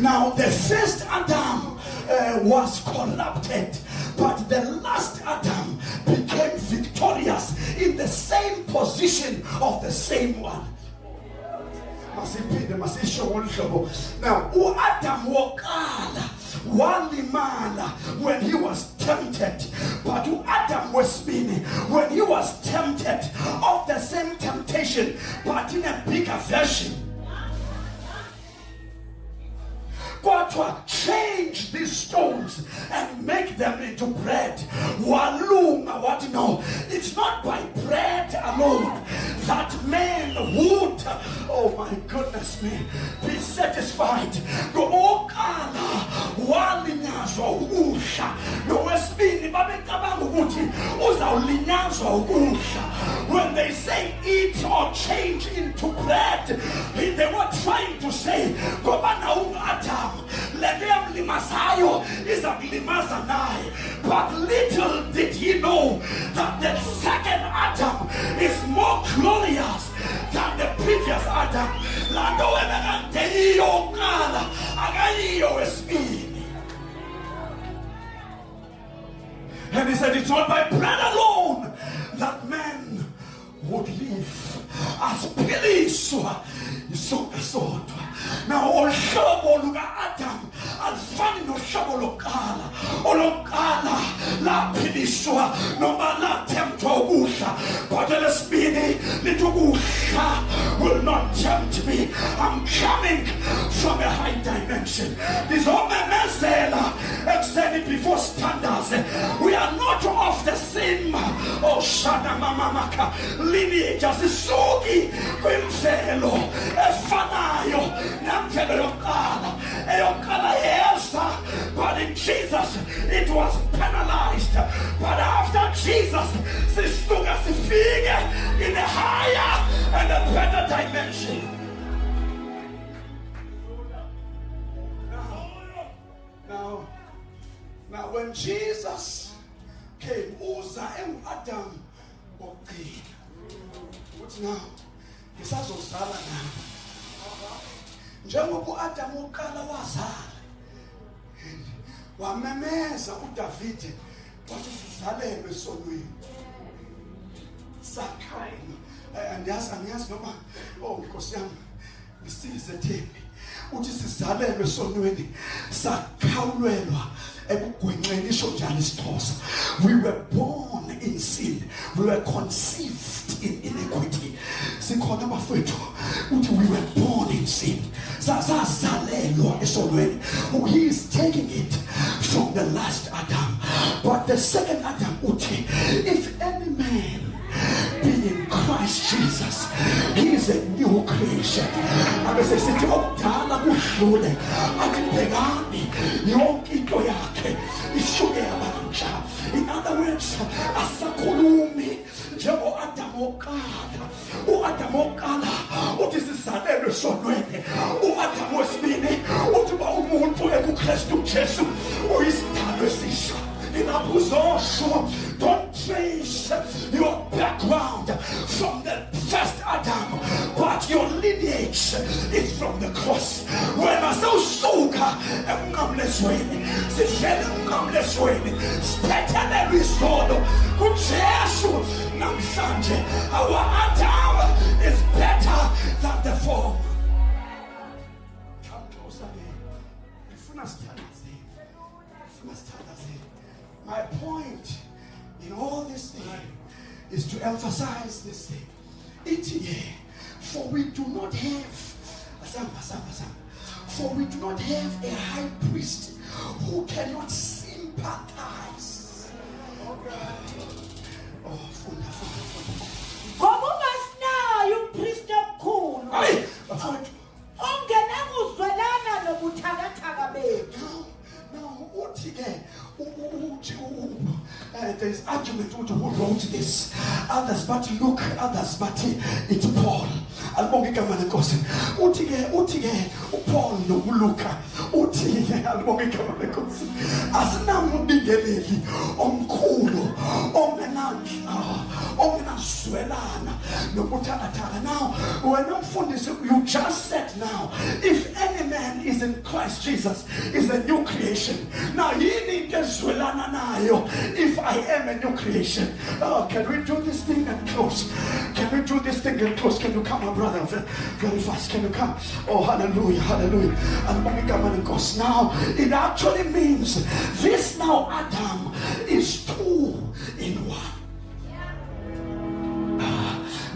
Now the first Adam was corrupted, but the last Adam became victorious in the same position of the same one. Now Adam wokala walimala when he was tempted, but Adam was meaning when he was tempted of the same temptation, but in a bigger version. God will change these stones and make them into bread. Walunga, what you know? It's not by bread alone that men would, oh my goodness me, be satisfied. When they say eat or change into bread, they were trying to say, but little did he know that the second Adam is more glorious than the previous Adam. And he said it's not by bread alone that men would live. As Piliswa isokasodwa. Now ohlobo luka Adam alifani nohlobo lokala. Olokala la Piliswa noma la tempta ukudla. Kodwa lesibini lithi ukudla will not tempt me. I'm coming from a high dimension. This omemezela except before standards. We are not of the same shada mamamaka lineage as isuki kwimvelo efanayo namvelo yokala yesa, but in Jesus it was penalized. But after Jesus sistuka sifike in a higher and a better dimension. Now when Jesus came, Uza and Adam obeyed. What now? This has Osala now. Njengoba Adam uqala wazala. Wamemeza uDavide wathi sizalelwe sonweni. Sakhayo. Andiyazi noma Nkosi yami ngisize Thembi. Uthi sizalelwe sonweni sakhawulelwa. We were born in sin. We were conceived in iniquity. We were born in sin. He is taking it from the last Adam. But the second Adam, if any man be in Christ Jesus, he is a new creation. In other words, asakhulumi njengo Adam okala. U-Adam okala uthi sizalelwe sonweni. U-Adam wesibini uthi ba umuntu ekuKristu Jesu uyisidalwa esisha. Don't trace your background from the first Adam, but your lineage is from the cross. When I say suka, emkamlesweni, sifele emkamlesweni, spetele risodo, kujesu namhlanje. Our Adam is better than the former. Come closer again. My point in all this thing is to emphasize this thing. For we do not have a high priest who cannot sympathize. There is argument who wrote this. Others but Luke, others but it's Paul. Albongika manekosi. Utige Paul no Luka. Utige albongika manekosi. Asina mubingeleli omkhulu omenanji omenaswelana nokuthakatha. Now when I'm funding, you just said now, if is in Christ Jesus is a new creation. Now, if I am a new creation, can we do this thing and close? Can we do this thing and close? Can you come, my brother? Very fast. Can you come? Oh, hallelujah, hallelujah. And now, it actually means this now Adam is 2 in 1.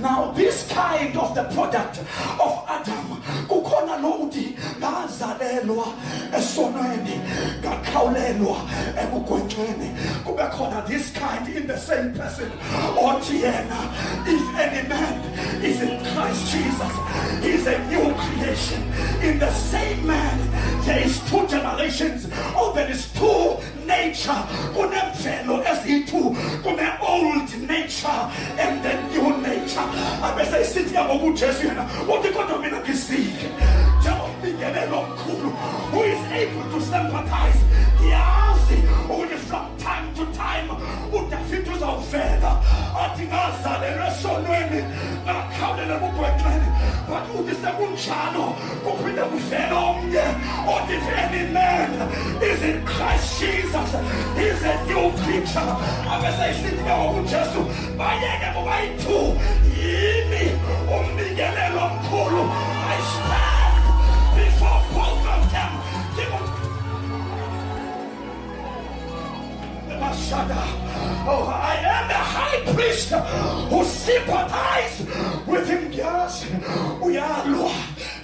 Now, this kind of the product of Adam, kukhona lodi ngazalelwa esonweni ngakawlelwa ebugwengweni, kube khona this kind in the same person. Otiena, if any man is in Christ Jesus, he is a new creation. In the same man, there is 2 generations, or there is 2 nature. Kunemvelo ezi2, kune old nature and the new nature. Abese sithi yabo Jesu yena uthi kodwa mina ngisike njengombingelelo omkhulu who is able to sympathize. Yazi ukuthi from time to time uDavid uzawuvela athi ngazalelwe esonweni ngakhawulela bugwegweni, but uthi sekunjalo kuphinde kuvela omnye othi if any man is in Christ Jesus, he is a new creature. Abese sithi yabo Jesu bayeke bobayi2 yimi umbingelelo omkhulu. I stand before both of them. Oh, I am the high priest who sympathizes with him. Yes, uyalwa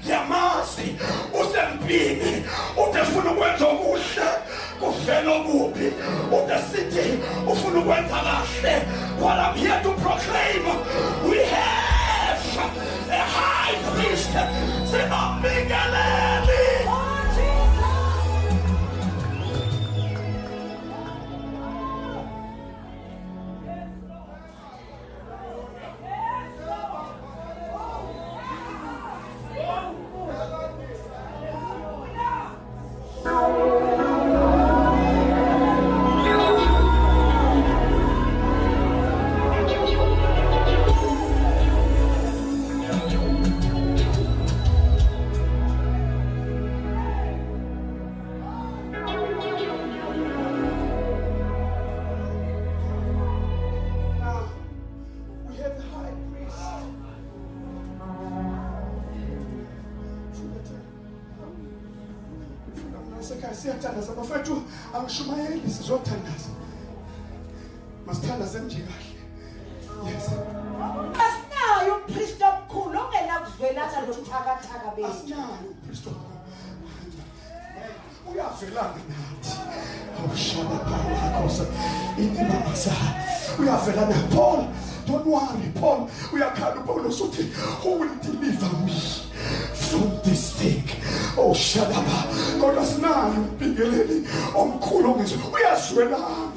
yamazi usempini utefuna ukwenza okuhle kuvela okubi, utesithi ufuna ukwenza kahle. What I'm here to proclaim, we have a high priest sinombingeleli. Siyathandaza bafethu, angishumayeli sizothandaza. Masithandaze nje kahle. Yes. Asinayo umpristi omkhulu ongenakuzwelana lobuthakathaka bethu. Asinayo umpristi omkhulu. Uyavelana nathi. Awushada phakathi Nkosi. Inimamasa. Uyavelana Paul. Don't worry, Paul. Uyakhala uPaulos uthi, who will deliver me from this thing? Oh, Shadaba. Kodwa sinayo umbingeleli omkhulu ongezwe. Uyazwelana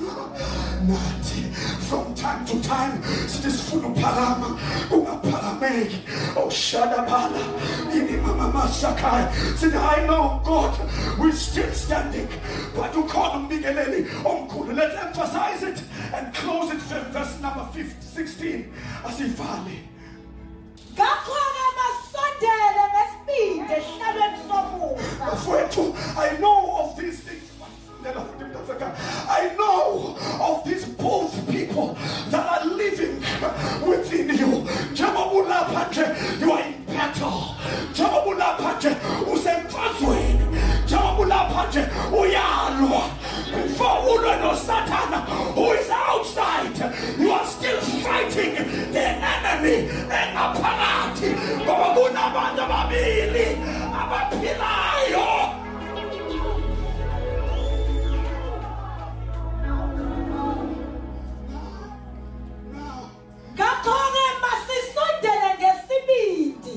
nathi. From time to time, sitisifuna uphakama kungaphakameki. Oh, Shadabala. Inimamasakai. Said, I know God, we're still standing. But you call umbingeleli omkhulu. Let's emphasize it and close it from verse number 16. Asifale. Gakhona masondele ngesibindi esihlalweni somusa. Bafowethu, I know of these things. I know of these both people that are living within you. Jamabulapha nje, you are in battle. Jamabulapha nje, usemfazweni. Jamabulapha nje, uyalwa. Before ulwe no Satan, who is outside, you are still fighting the enemy. Engaphakathi ngoba kunabantu ababili abaphilayo. Gakhona masisondele ngesibindi.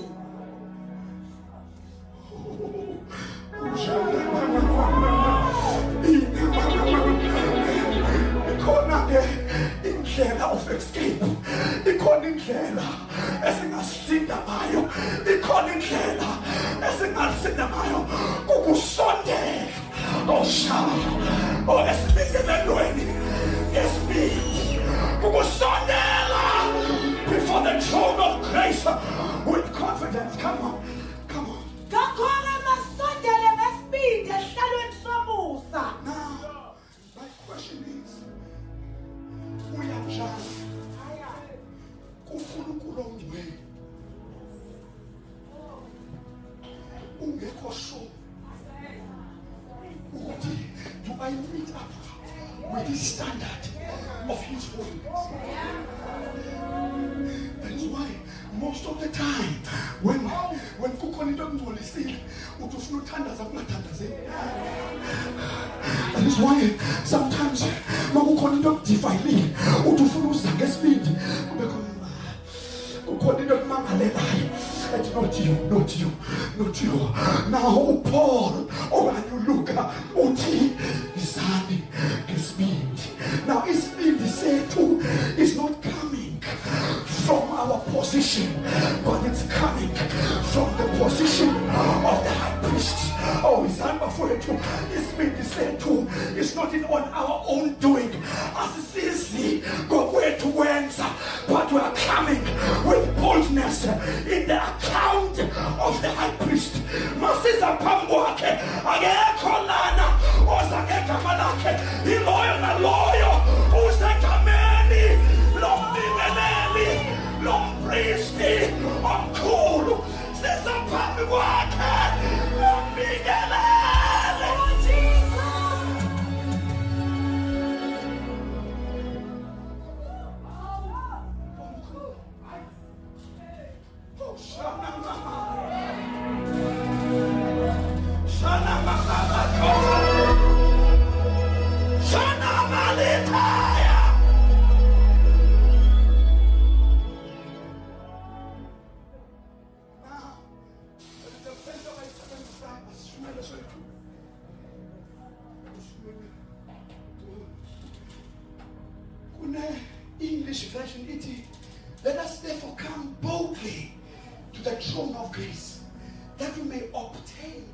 Ikhona indlela of escape. Ikhona indlela esingasinda ngayo. Ikhona indlela esingasinda ngayo. Kukusondela. Oh, shama. Oh, esibingelelweni. Esibindi. Kukusondela before the throne of grace with confidence. Come on. Come on. Gakhona masondele ngesibindi. ungekho sure ukuthi do I meet up with his standard of his holiness. That is why most of the time when kukhona into engcolisile uthi ufuna uthandaza kungathandazeki. That is why sometimes makukhona into ekudivayilile uthi ufuna uza ngesibindi kube kukhona into ekumangalelayo. Not you. Now Paul, Luka, Uti, Isani, Speed. Now his speed is not coming from our position, but it's coming from the position of the high priest. Oh, is I'm afraid to. His speed is not on our own doing. As it is, go where to whence, but we are coming with boldness in the account of the high priest. Masisa pamwake, ageko lana, ozageka malake, iloyo na loyo, usekameni, lombingeleli, lompristi, omkhulu, sisa pamwake, lombingeleli. English version it, let us therefore come boldly to the throne of grace that we may obtain.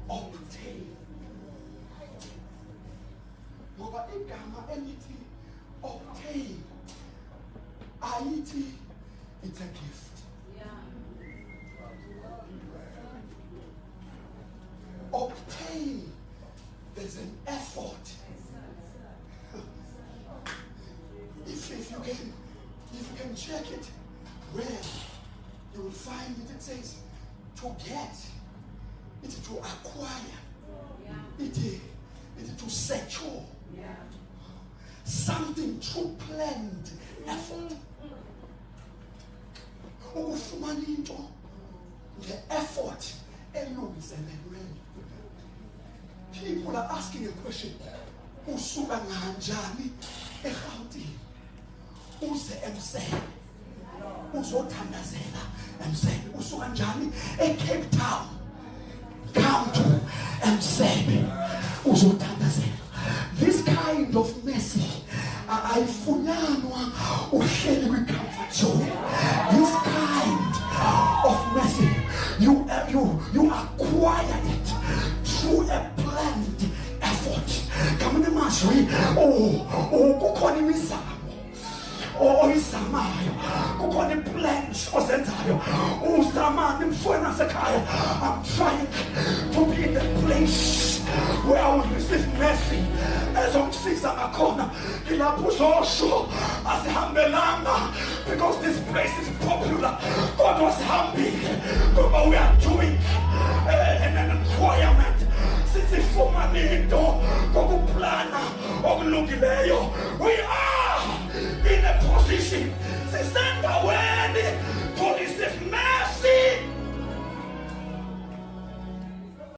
Obtain. Ngoba igama elithi obtain ayithi it's a gift. Obtain, there's an effort. If you can check it, where you will find it says to get, it's to acquire, it's to secure something through planned effort. Ukufumana into nge-effort elungiselelweyo. People are asking a question. Usuka kanjani eGauteng uze eMsele uzothandazela eMsele? Usuka kanjani eCape Town come to eMsele uzothandazela? This kind of mercy ayifunyanwa uhleli kwi-comfort zone. This kind of mercy you acquire it through a planned effort. Kamane mazwi kukhona imizamo oyizamayo, kukhona iplans ozenzayo, uzamani mfowethu wasekhaya. I'm trying to be in the place where I will receive mercy ezongisiza ngakhona. Ilapho uzosho asihambelanga because this place is popular. God was happy ngoba